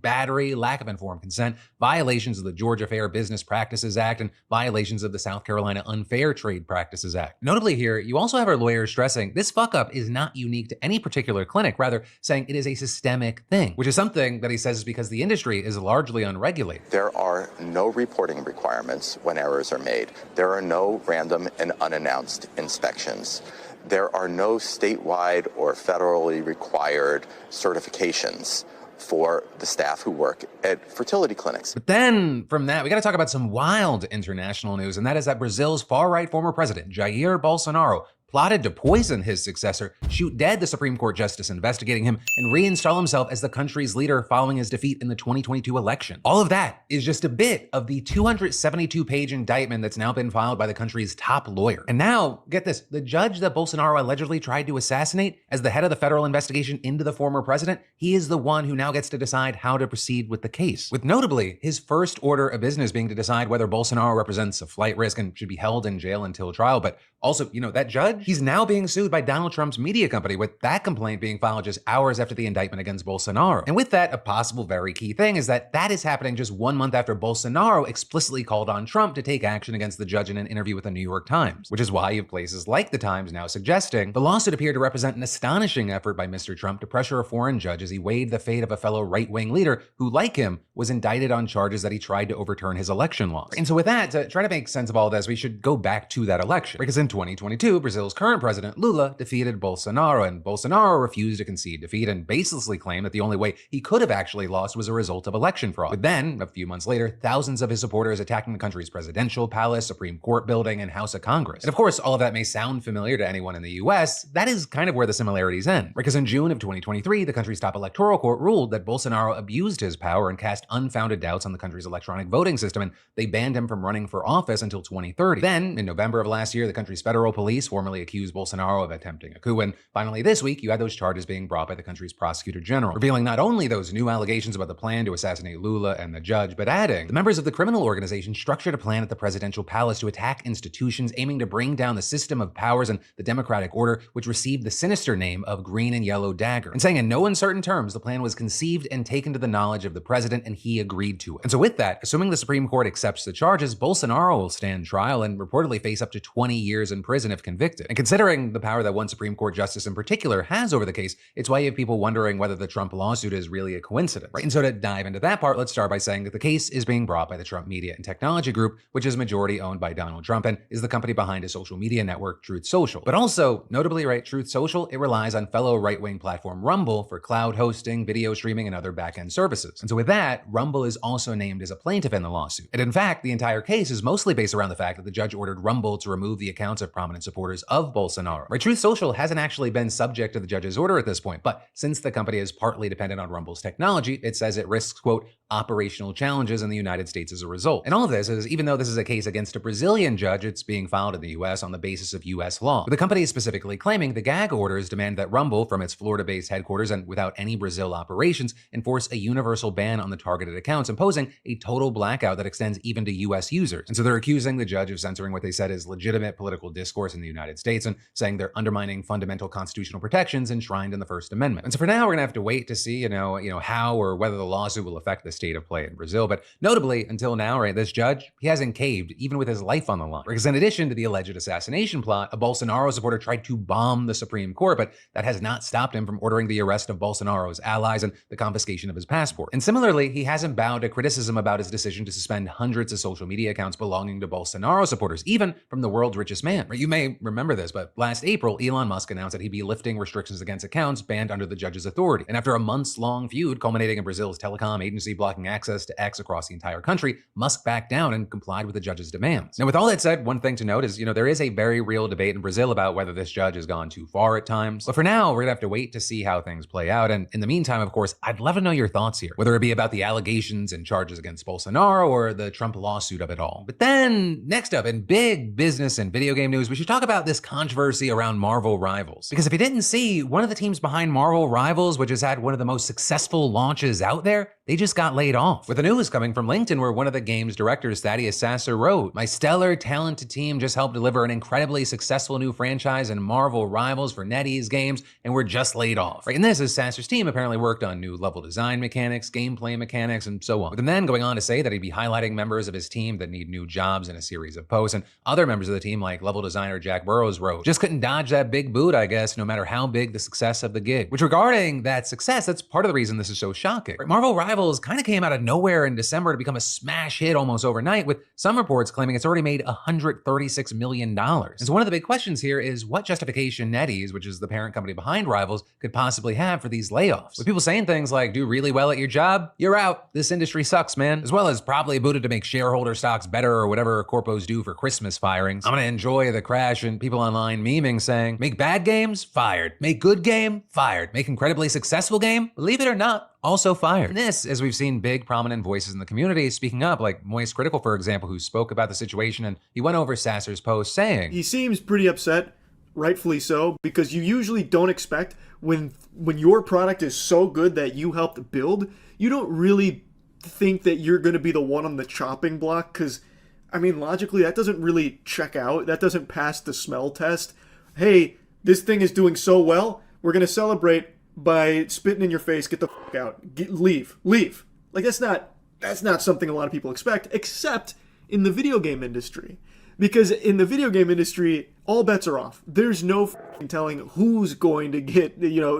battery, lack of informed consent, violations of the Georgia Fair Business Practices Act, and violations of the South Carolina Unfair Trade Practices Act. Notably here, you also have our lawyers stressing this fuck-up is not unique to any particular clinic, rather saying it is a systemic thing, which is something that he says is because the industry is largely unregulated. There are no reporting requirements when errors are made. There are no random and unannounced inspections. There are no statewide or federally required certifications for the staff who work at fertility clinics. But then from that, we got to talk about some wild international news, and that is that Brazil's far-right former president, Jair Bolsonaro, plotted to poison his successor, shoot dead the Supreme Court justice investigating him, and reinstall himself as the country's leader following his defeat in the 2022 election. All of that is just a bit of the 272-page indictment that's now been filed by the country's top lawyer. And now, get this, the judge that Bolsonaro allegedly tried to assassinate as the head of the federal investigation into the former president, he is the one who now gets to decide how to proceed with the case. With notably, his first order of business being to decide whether Bolsonaro represents a flight risk and should be held in jail until trial. But also, that judge, he's now being sued by Donald Trump's media company, with that complaint being filed just hours after the indictment against Bolsonaro. And with that, a possible very key thing is that is happening just 1 month after Bolsonaro explicitly called on Trump to take action against the judge in an interview with the New York Times, which is why you have places like the Times now suggesting the lawsuit appeared to represent an astonishing effort by Mr. Trump to pressure a foreign judge as he weighed the fate of a fellow right-wing leader who, like him, was indicted on charges that he tried to overturn his election laws. And so with that, to try to make sense of all this, we should go back to that election, because in 2022, Brazil's current president, Lula, defeated Bolsonaro, and Bolsonaro refused to concede defeat and baselessly claimed that the only way he could have actually lost was a result of election fraud. But then, a few months later, thousands of his supporters attacking the country's presidential palace, Supreme Court building, and House of Congress. And of course, all of that may sound familiar to anyone in the US. That is kind of where the similarities end. Because in June of 2023, the country's top electoral court ruled that Bolsonaro abused his power and cast unfounded doubts on the country's electronic voting system, and they banned him from running for office until 2030. Then, in November of last year, the country's federal police formally accused Bolsonaro of attempting a coup, and finally this week, you had those charges being brought by the country's prosecutor general, revealing not only those new allegations about the plan to assassinate Lula and the judge, but adding the members of the criminal organization structured a plan at the presidential palace to attack institutions aiming to bring down the system of powers and the democratic order, which received the sinister name of Green and Yellow Dagger, and saying in no uncertain terms the plan was conceived and taken to the knowledge of the president, and he agreed to it. And so with that, assuming the Supreme Court accepts the charges, Bolsonaro will stand trial and reportedly face up to 20 years in prison if convicted. And considering the power that one Supreme Court justice in particular has over the case, it's why you have people wondering whether the Trump lawsuit is really a coincidence. Right? And so to dive into that part, let's start by saying that the case is being brought by the Trump Media and Technology Group, which is majority owned by Donald Trump and is the company behind his social media network, Truth Social. But also, notably, right, Truth Social, it relies on fellow right-wing platform Rumble for cloud hosting, video streaming, and other back-end services. And so with that, Rumble is also named as a plaintiff in the lawsuit. And in fact, the entire case is mostly based around the fact that the judge ordered Rumble to remove the accounts of prominent supporters of Bolsonaro. Right, Truth Social hasn't actually been subject to the judge's order at this point, but since the company is partly dependent on Rumble's technology, it says it risks, quote, operational challenges in the United States as a result. And all of this is, even though this is a case against a Brazilian judge, it's being filed in the US on the basis of US law. But the company is specifically claiming the gag orders demand that Rumble, from its Florida-based headquarters and without any Brazil operations, enforce a universal ban on the targeted accounts, imposing a total blackout that extends even to US users. And so they're accusing the judge of censoring what they said is legitimate political discourse in the United States and saying they're undermining fundamental constitutional protections enshrined in the First Amendment. And so for now, we're gonna have to wait to see, how or whether the lawsuit will affect the state of play in Brazil. But notably, until now, right, this judge, he hasn't caved, even with his life on the line. Because in addition to the alleged assassination plot, a Bolsonaro supporter tried to bomb the Supreme Court, but that has not stopped him from ordering the arrest of Bolsonaro's allies and the confiscation of his passport. And similarly, he hasn't bowed to criticism about his decision to suspend hundreds of social media accounts belonging to Bolsonaro supporters, even from the world's richest man. You may remember this, but last April, Elon Musk announced that he'd be lifting restrictions against accounts banned under the judge's authority. And after a months-long feud culminating in Brazil's telecom agency blocking access to X across the entire country, Musk backed down and complied with the judge's demands. Now, with all that said, one thing to note is, there is a very real debate in Brazil about whether this judge has gone too far at times. But for now, we're gonna have to wait to see how things play out. And in the meantime, of course, I'd love to know your thoughts here, whether it be about the allegations and charges against Bolsonaro or the Trump lawsuit of it all. But then, next up, in big business and video game news, we should talk about this controversy around Marvel Rivals. Because if you didn't see, one of the teams behind Marvel Rivals, which has had one of the most successful launches out there, they just got laid off. With the news coming from LinkedIn, where one of the game's directors, Thaddeus Sasser, wrote, "My stellar, talented team just helped deliver an incredibly successful new franchise in Marvel Rivals for NetEase Games, and we're just laid off." Right, and this is Sasser's team apparently worked on new level design mechanics, gameplay mechanics, and so on. With him then going on to say that he'd be highlighting members of his team that need new jobs in a series of posts, and other members of the team, like level designer Jack Burrows, wrote, "Just couldn't dodge that big boot, I guess, no matter how big the success of the gig." Which, regarding that success, that's part of the reason this is so shocking. Right, Marvel Rivals kind of came out of nowhere in December to become a smash hit almost overnight, with some reports claiming it's already made $136 million. And so one of the big questions here is what justification NetEase, which is the parent company behind Rivals, could possibly have for these layoffs. With people saying things like, "Do really well at your job, you're out. This industry sucks, man." As well as probably booted to make shareholder stocks better or whatever corpos do for Christmas firings. I'm gonna enjoy the crash, and people online memeing saying, "Make bad games? Fired. Make good game? Fired. Make incredibly successful game? Believe it or not, also fired." And this, as we've seen big prominent voices in the community speaking up, like Moist Critical, for example, who spoke about the situation, and he went over Sasser's post saying, "He seems pretty upset, rightfully so, because you usually don't expect when your product is so good that you helped build, you don't really think that you're going to be the one on the chopping block, because, I mean, logically, that doesn't really check out. That doesn't pass the smell test. Hey, this thing is doing so well, we're going to celebrate by spitting in your face, get the fuck out, leave. Like, that's not something a lot of people expect, except in the video game industry. Because in the video game industry, all bets are off. There's no telling who's going to get,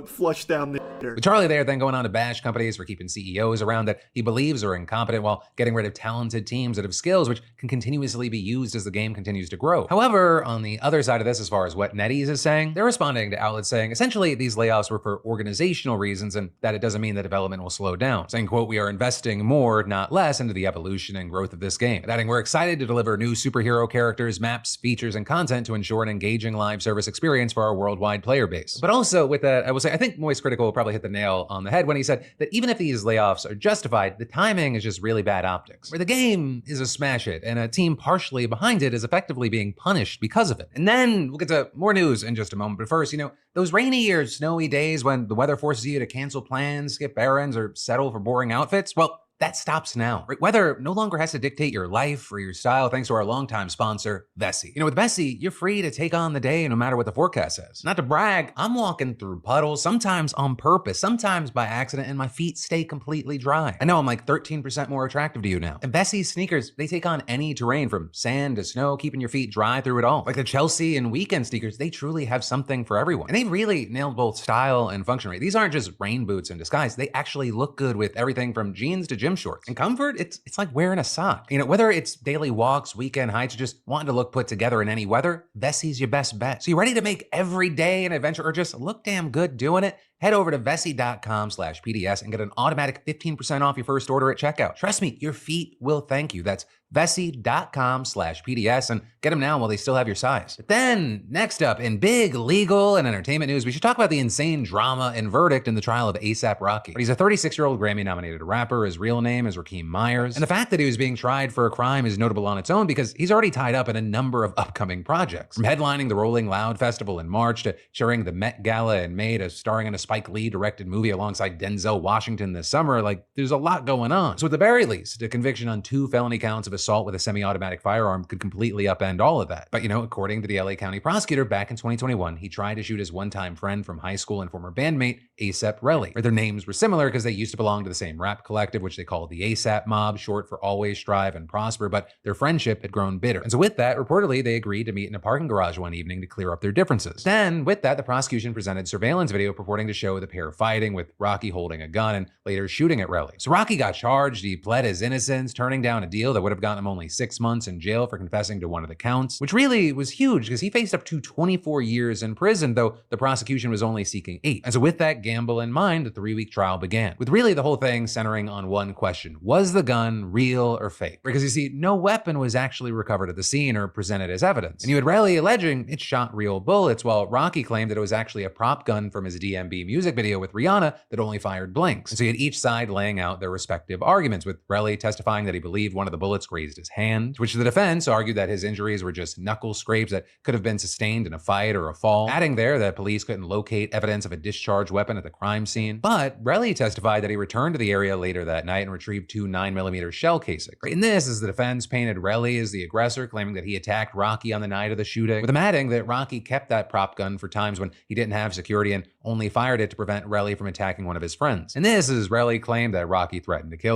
flushed down the with Charlie there then going on to bash companies for keeping CEOs around that he believes are incompetent, while getting rid of talented teams that have skills which can continuously be used as the game continues to grow. However, on the other side of this, as far as what NetEase is saying, they're responding to outlets saying essentially these layoffs were for organizational reasons and that it doesn't mean that development will slow down. Saying, quote, "We are investing more, not less, into the evolution and growth of this game." And adding, "We're excited to deliver new superhero characters, maps, features, and content to ensure an engaging live service experience for our worldwide player base." But also with that, I will say, I think Moist Critical will probably hit the nail on the head when he said that even if these layoffs are justified, the timing is just really bad optics. Where the game is a smash hit, and a team partially behind it is effectively being punished because of it. And then we'll get to more news in just a moment. But first, those rainy or snowy days when the weather forces you to cancel plans, skip errands, or settle for boring outfits, well, that stops now. Right? Weather no longer has to dictate your life or your style thanks to our longtime sponsor, Vessi. With Vessi, you're free to take on the day no matter what the forecast says. Not to brag, I'm walking through puddles, sometimes on purpose, sometimes by accident, and my feet stay completely dry. I know I'm like 13% more attractive to you now. And Vessi's sneakers, they take on any terrain from sand to snow, keeping your feet dry through it all. Like the Chelsea and Weekend sneakers, they truly have something for everyone. And they really nailed both style and function. Right? These aren't just rain boots in disguise. They actually look good with everything from jeans to gym shorts. And comfort, it's like wearing a sock. Whether it's daily walks, weekend hikes, or just wanting to look put together in any weather, Vessi's your best bet. So you ready to make every day an adventure or just look damn good doing it? Head over to Vessi.com/PDS and get an automatic 15% off your first order at checkout. Trust me, your feet will thank you. That's Vessi.com/PDS and get them now while they still have your size. But then, next up, in big legal and entertainment news, we should talk about the insane drama and verdict in the trial of A$AP Rocky. But he's a 36-year-old Grammy-nominated rapper. His real name is Rakeem Myers. And the fact that he was being tried for a crime is notable on its own because he's already tied up in a number of upcoming projects. From headlining the Rolling Loud Festival in March to chairing the Met Gala in May to starring in a Spike Lee-directed movie alongside Denzel Washington this summer, there's a lot going on. So at the very least, a conviction on 2 felony counts of assault with a semi-automatic firearm could completely upend all of that. But according to the LA County prosecutor back in 2021, he tried to shoot his one-time friend from high school and former bandmate, A$AP Relly. Their names were similar because they used to belong to the same rap collective, which they called the A$AP Mob, short for Always Strive and Prosper, but their friendship had grown bitter. And so with that, reportedly, they agreed to meet in a parking garage one evening to clear up their differences. Then, with that, the prosecution presented surveillance video purporting to show the pair fighting, with Rocky holding a gun and later shooting at Relly. So Rocky got charged, he pled his innocence, turning down a deal that would have gotten him only 6 months in jail for confessing to one of the counts, which really was huge because he faced up to 24 years in prison, though the prosecution was only seeking 8. And so with that gamble in mind, the 3-week trial began, with really the whole thing centering on one question: was the gun real or fake? Because you see, no weapon was actually recovered at the scene or presented as evidence. And you had Relly alleging it shot real bullets, while Rocky claimed that it was actually a prop gun from his DMB music video with Rihanna that only fired blanks. And so you had each side laying out their respective arguments, with Relly testifying that he believed one of the bullets grazed his hand, to which the defense argued that his injuries were just knuckle scrapes that could have been sustained in a fight or a fall, adding there that police couldn't locate evidence of a discharged weapon at the crime scene. But Relly testified that he returned to the area later that night and retrieved 2 9mm shell casings. In this, as the defense painted Relly as the aggressor, claiming that he attacked Rocky on the night of the shooting, with him adding that Rocky kept that prop gun for times when he didn't have security and only fired it to prevent Relly from attacking one of his friends. And this is Relly claimed that Rocky threatened to kill